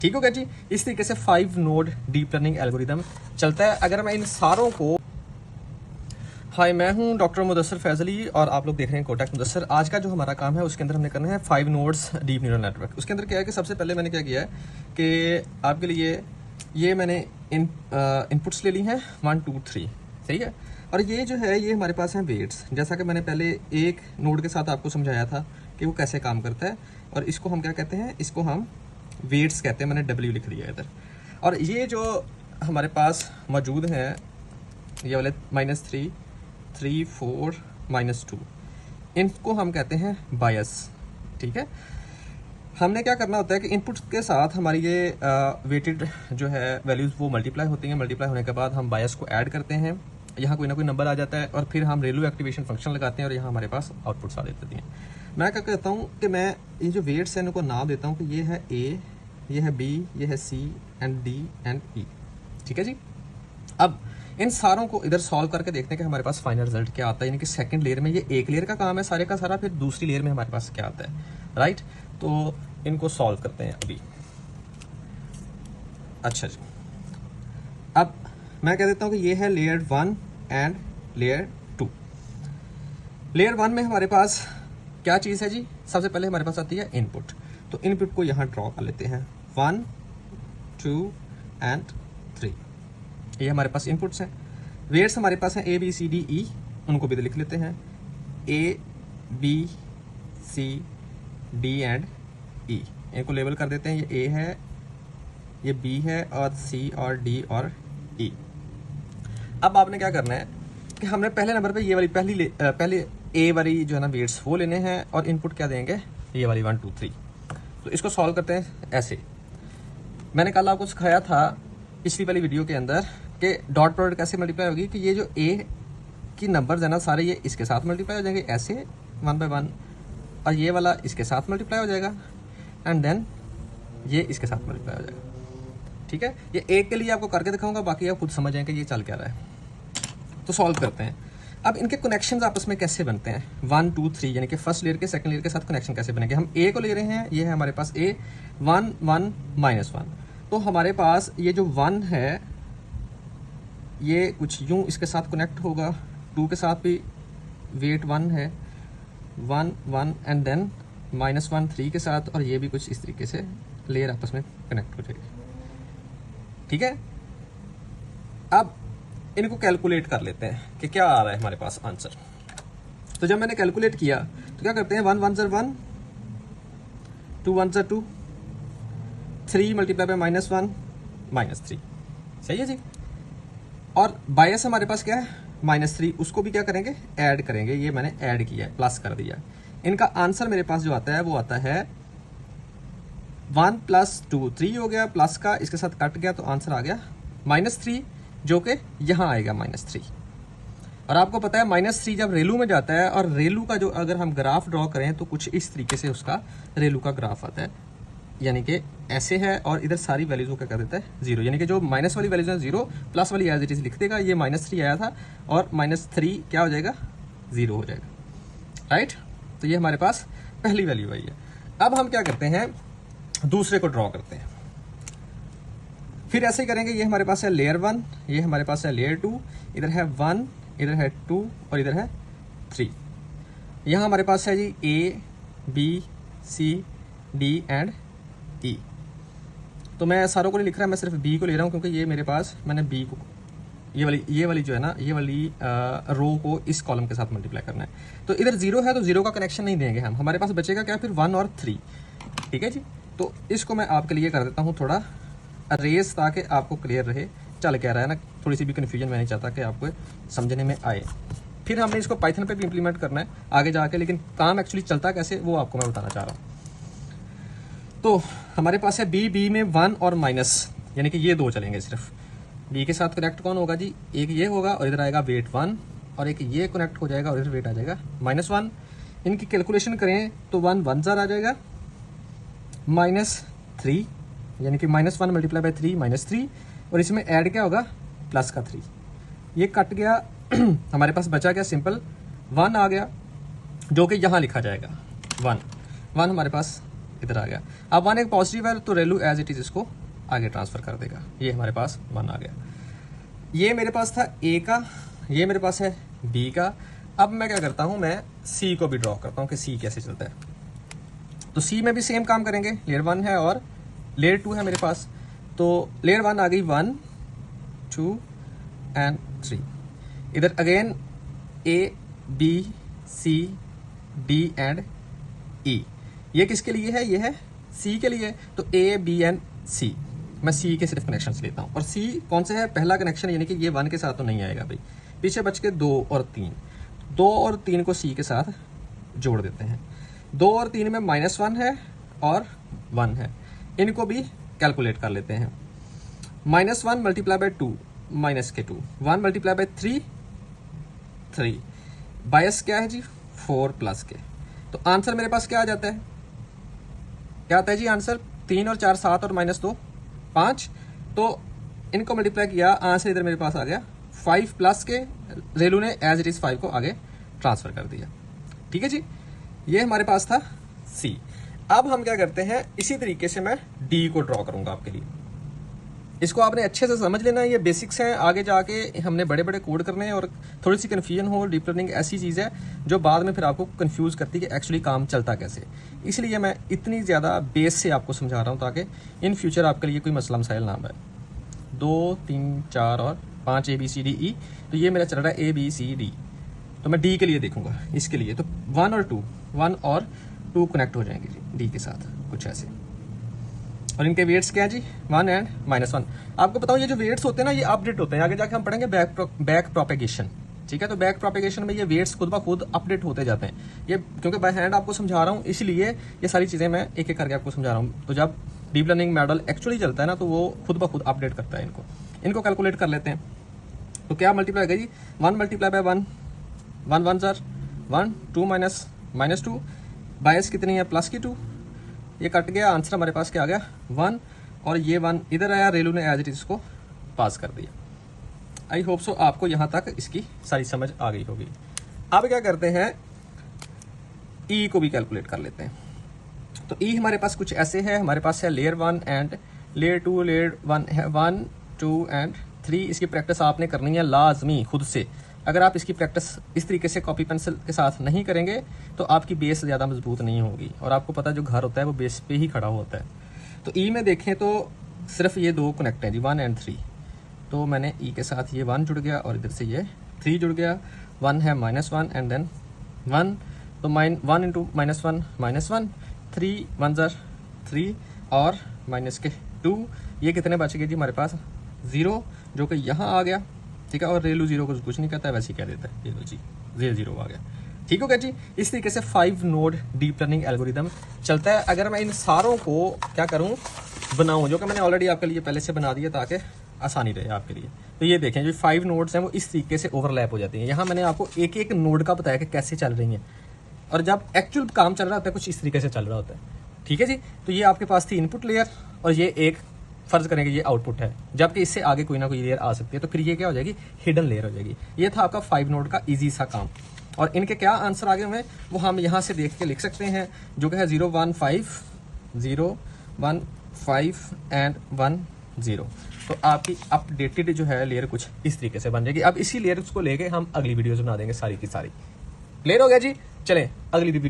ठीक हो गया जी। इस तरीके से 5 नोड डीप लर्निंग एल्गोरिदम चलता है। अगर मैं इन सारों को, हाय मैं हूं डॉक्टर मुदस्सर फैजली और आप लोग देख रहे हैं कोटक मुदस्सर। आज का जो हमारा काम है उसके अंदर हमने करना है 5 नोड्स डीप न्यूरल नेटवर्क। उसके अंदर क्या है कि सबसे पहले मैंने क्या किया है कि आपके लिए ये मैंने इनपुट्स ले ली हैं 1 2 3, सही है। और ये जो है ये हमारे पास हैं वेट्स, जैसा कि मैंने पहले एक नोड के साथ आपको समझाया था कि वो कैसे काम करता है। और इसको हम क्या कहते हैं, इसको हम वेट्स कहते हैं। मैंने W लिख दिया इधर। और ये जो हमारे पास मौजूद हैं ये वाले -3 3 4 -2, इनको हम कहते हैं बायस। ठीक है। हमने क्या करना होता है कि इनपुट के साथ हमारी ये वेटेड जो है वैल्यूज़ वो मल्टीप्लाई होती हैं। मल्टीप्लाई होने के बाद हम बायस को ऐड करते हैं, यहाँ कोई ना कोई नंबर आ जाता है और फिर हम रेलू एक्टिवेशन फंक्शन लगाते हैं और यहाँ हमारे पास आउटपुट्स आ देती हैं। मैं क्या कहता हूँ कि मैं ये जो वेट्स हैं इनको नाम देता हूँ कि ये है A, ये है B, ये है C and D and E। ठीक है जी। अब इन सारों को इधर सॉल्व करके देखते हैं कि हमारे पास फाइनल रिजल्ट क्या आता है। यानी कि सेकंड लेयर में ये एक लेयर का काम है सारे का सारा, फिर दूसरी लेयर में हमारे पास क्या आता है, राइट। तो इनको सॉल्व करते हैं अभी। अच्छा जी, अब मैं कह देता हूँ कि ये है लेयर 1 एंड लेयर 2। लेयर 1 में हमारे पास क्या चीज़ है जी, सबसे पहले हमारे पास आती है इनपुट। तो इनपुट को यहाँ ड्रॉ कर लेते हैं 1 2 एंड 3। ये हमारे पास इनपुट्स हैं। वेट्स हमारे पास हैं A B C D E, उनको भी लिख लेते हैं A B C D and E। इनको लेबल कर देते हैं, ये A है, ये B है और C और D और E। अब आपने क्या करना है कि हमने पहले नंबर पे ये वाली पहले A वाली जो है ना वेट्स वो लेने हैं और इनपुट क्या देंगे, ये वाली 1 2 3। तो इसको सॉल्व करते हैं ऐसे। मैंने कल आपको सिखाया था पिछली वाली वीडियो के अंदर कि डॉट प्रोडक्ट कैसे मल्टीप्लाई होगी, कि ये जो A की नंबर्स है ना सारे ये इसके साथ मल्टीप्लाई हो जाएंगे ऐसे 1 बाय 1, और ये वाला इसके साथ मल्टीप्लाई हो जाएगा एंड देन ये इसके साथ मल्टीप्लाई हो जाएगा। ठीक है। ये एक के लिए आपको करके दिखाऊंगा, बाकी आप खुद समझ जाएंगे कि ये चल क्या रहा है। तो सॉल्व करते हैं। अब इनके कनेक्शंस आपस में कैसे बनते हैं, 1 2 3 यानी कि फर्स्ट लेयर के सेकंड लेयर के साथ कनेक्शन कैसे बनेंगे। हम A को ले रहे हैं, ये है हमारे पास A 1 1 -1। तो हमारे पास ये जो 1 है ये कुछ यूं इसके साथ कनेक्ट होगा, 2 के साथ भी वेट 1 है 1 1 एंड देन -1 3 के साथ, और ये भी कुछ इस तरीके से लेयर आपस में कनेक्ट हो जाएगी। ठीक है। अब इनको कैलकुलेट कर लेते हैं कि क्या आ रहा है हमारे पास आंसर। तो जब मैंने कैलकुलेट किया तो क्या करते हैं, 1 1 1 2 1 2, 3 मल्टीप्लाई बाय -1 -3, सही है जी। और बायस हमारे पास क्या है -3, उसको भी क्या करेंगे, ऐड करेंगे। ये मैंने ऐड किया है, प्लस कर दिया। इनका आंसर मेरे पास जो आता है वो आता है 1 + 2 3 हो गया, प्लस का इसके साथ कट गया तो आंसर आ गया -3, जो कि यहाँ आएगा -3। और आपको पता है -3 जब रेलू में जाता है, और रेलू का जो अगर हम ग्राफ ड्रॉ करें तो कुछ इस तरीके से उसका रेलू का ग्राफ आता है, यानी कि ऐसे है। और इधर सारी वैल्यूज़ को क्या कर देता है 0, यानी कि जो माइनस वाली वैल्यूज है 0, प्लस वाली एज इट इज लिख देगा। ये -3 आया था और -3 क्या हो जाएगा 0 हो जाएगा, राइट। तो ये हमारे पास पहली वैल्यू आई है। अब हम क्या करते हैं, दूसरे को ड्रॉ करते हैं। फिर ऐसे ही करेंगे। ये हमारे पास है लेयर 1, ये हमारे पास है लेयर 2, इधर है 1, इधर है 2 और इधर है 3। यहाँ हमारे पास है जी A B C D and E। तो मैं सारों को नहीं लिख रहा, मैं सिर्फ B को ले रहा हूँ, क्योंकि ये मेरे पास मैंने B को ये वाली जो है ना, ये वाली रो को इस कॉलम के साथ मल्टीप्लाई करना है। तो इधर 0 है तो 0 का कनेक्शन नहीं देंगे हम, हमारे पास बचेगा क्या फिर 1 और 3। ठीक है जी। तो इसको मैं आपके लिए कर देता हूँ थोड़ा रेस, ताकि आपको क्लियर रहे चल क्या रहा है ना, थोड़ी सी भी कन्फ्यूजन मैं नहीं चाहता कि आपको समझने में आए। फिर हमने इसको पाइथन पे भी इम्प्लीमेंट करना है आगे जाके, लेकिन काम एक्चुअली चलता कैसे वो आपको मैं बताना चाह रहा हूँ। तो हमारे पास है B में 1 और माइनस, यानी कि ये 2 चलेंगे सिर्फ। B के साथ कनेक्ट कौन होगा जी, एक ये होगा और इधर आएगा वेट 1, और एक ये कनेक्ट हो जाएगा और इधर वेट आ जाएगा -1। इनकी कैलकुलेशन करें तो 1 1 ज़र आ जाएगा, -3 यानी कि -1 मल्टीप्लाई बाय 3 -3, और इसमें ऐड क्या होगा प्लस का 3। ये कट गया हमारे पास बचा क्या, सिंपल 1 आ गया, जो कि यहाँ लिखा जाएगा 1 1 हमारे पास इधर आ गया। अब 1 एक पॉजिटिव है तो रेलू एज इट इज इसको आगे ट्रांसफर कर देगा। ये हमारे पास 1 आ गया। ये मेरे पास था ए का, ये मेरे पास है बी का। अब मैं क्या करता हूं, मैं सी को भी ड्रॉ करता हूं कि सी कैसे चलता है। तो सी में भी सेम काम करेंगे, लेयर 1 है और लेयर 2 है मेरे पास। तो लेयर 1 आ गई 1 2 एंड 3। इधर again A B C D and E. ये किसके लिए है, ये है सी के लिए। तो ए बी एंड सी, मैं सी के सिर्फ कनेक्शंस लेता हूं। और सी कौन से है, पहला कनेक्शन, यानी कि ये 1 के साथ तो नहीं आएगा भाई। पीछे बच के 2 और 3, 2 और 3 को सी के साथ जोड़ देते हैं। 2 और 3 में -1 है और 1 है, इनको भी कैलकुलेट कर लेते हैं। -1 मल्टीप्लाई बाय 2 माइनस के 2, 1 मल्टीप्लाई बाय 3 3, बायस क्या है जी 4 प्लस के। तो आंसर मेरे पास क्या आ जाता है, क्या आता है जी आंसर, 3 और 4 7 और -2 5। तो इनको मल्टीप्लाई किया, आंसर इधर मेरे पास आ गया 5 प्लस के। रेलू ने एज इट इज 5 को आगे ट्रांसफर कर दिया। ठीक है जी, ये हमारे पास था सी। अब हम क्या करते हैं, इसी तरीके से मैं डी को ड्रॉ करूंगा आपके लिए। इसको आपने अच्छे से समझ लेना, ये बेसिक्स हैं, आगे जाके हमने बड़े बड़े कोड करने हैं और थोड़ी सी कन्फ्यूजन हो। डीप लर्निंग ऐसी चीज़ है जो बाद में फिर आपको कन्फ्यूज करती है कि एक्चुअली काम चलता कैसे। इसलिए मैं इतनी ज़्यादा बेस से आपको समझा रहा हूँ ताकि इन फ्यूचर आपके लिए कोई मसला मसाइल ना आए। 2 3 4 और 5 ए बी सी डी ई। तो ये मेरा चल रहा है ए बी सी डी, तो मैं डी के लिए देखूंगा। इसके लिए तो 1 और 2 कनेक्ट हो जाएंगे जी डी के साथ, कुछ ऐसे। और इनके वेट्स क्या है जी 1 एंड -1। आपको बताऊं ये जो वेट्स होते हैं ना, ये अपडेट होते हैं। आगे जाके हम पढ़ेंगे बैक प्रोपेगेशन। ठीक है, तो बैक प्रोपेगेशन में ये वेट्स खुद ब खुद अपडेट होते जाते हैं। ये क्योंकि बाय हैंड आपको समझा रहा हूँ, इसलिए ये सारी चीजें मैं एक एक करके आपको समझा रहा हूँ। तो जब डीप लर्निंग मॉडल एक्चुअली चलता है ना, तो वो खुद ब खुद अपडेट करता है इनको कैलकुलेट कर लेते हैं। तो क्या मल्टीप्लाई होगा जी, 1 मल्टीप्लाई बाय 1, 1 1 सर 1, 2 -2, बायस कितनी है प्लस की 2, ये कट गया। आंसर हमारे पास क्या आ गया 1, और ये 1 इधर आया। रेलू ने एज इट इज इसको पास कर दिया। आई होप सो आपको यहां तक इसकी सारी समझ आ गई होगी। अब क्या करते हैं, ई को भी कैलकुलेट कर लेते हैं। तो ई हमारे पास कुछ ऐसे है, हमारे पास है लेयर 1 एंड लेयर 2। लेयर 1 है 1 2 एंड 3। इसकी प्रैक्टिस आपने करनी है लाजमी खुद से। अगर आप इसकी प्रैक्टिस इस तरीके से कॉपी पेंसिल के साथ नहीं करेंगे तो आपकी बेस ज़्यादा मजबूत नहीं होगी। और आपको पता है जो घर होता है वो बेस पे ही खड़ा होता है। तो ई में देखें तो सिर्फ ये 2 कनेक्ट है जी, 1 एंड 3। तो मैंने ई के साथ ये 1 जुड़ गया और इधर से ये 3 जुड़ गया। 1 है -1 एंड देन 1, तो 1 इंटू -1 -1, 3 1 ज़र 3 और माइनस के 2। ये कितने बच गए जी हमारे पास 0, जो कि यहाँ आ गया। ठीक है, और रेलू 0 को कुछ नहीं कहता है, वैसे ही कह देता है। ये लो जी 0 आ गया। ठीक हो गया जी। इस तरीके से 5 नोड डीप लर्निंग एल्गोरिदम चलता है। अगर मैं इन सारों को क्या करूं, बनाऊं, जो कि मैंने ऑलरेडी आपके लिए पहले से बना दिया ताकि आसानी रहे आपके लिए। तो ये देखें जो 5 नोड्स हैं वो इस तरीके से ओवरलैप हो जाती हैं। यहाँ मैंने आपको एक एक नोड का बताया कि कैसे चल रही हैं, और जब एक्चुअल काम चल रहा होता है कुछ इस तरीके से चल रहा होता है। ठीक है जी। तो ये आपके पास थी इनपुट लेयर, और ये एक फर्ज करेंगे ये आउटपुट है, जबकि इससे आगे कोई ना कोई लेयर आ सकती है। तो फिर ये क्या हो जाएगी, हिडन लेयर हो जाएगी। ये था आपका 5 नोड का इजी सा काम। और इनके क्या आंसर आगे हुए वो हम यहाँ से देख के लिख सकते हैं, जो कि है 0 1 5 0 1 5 एंड 1 0। तो आपकी अपडेटेड जो है लेयर कुछ इस तरीके से बन जाएगी। अब इसी लेयर को लेके हम अगली वीडियोज बना देंगे सारी की सारी। क्लियर हो गया जी। चलें अगली वीडियो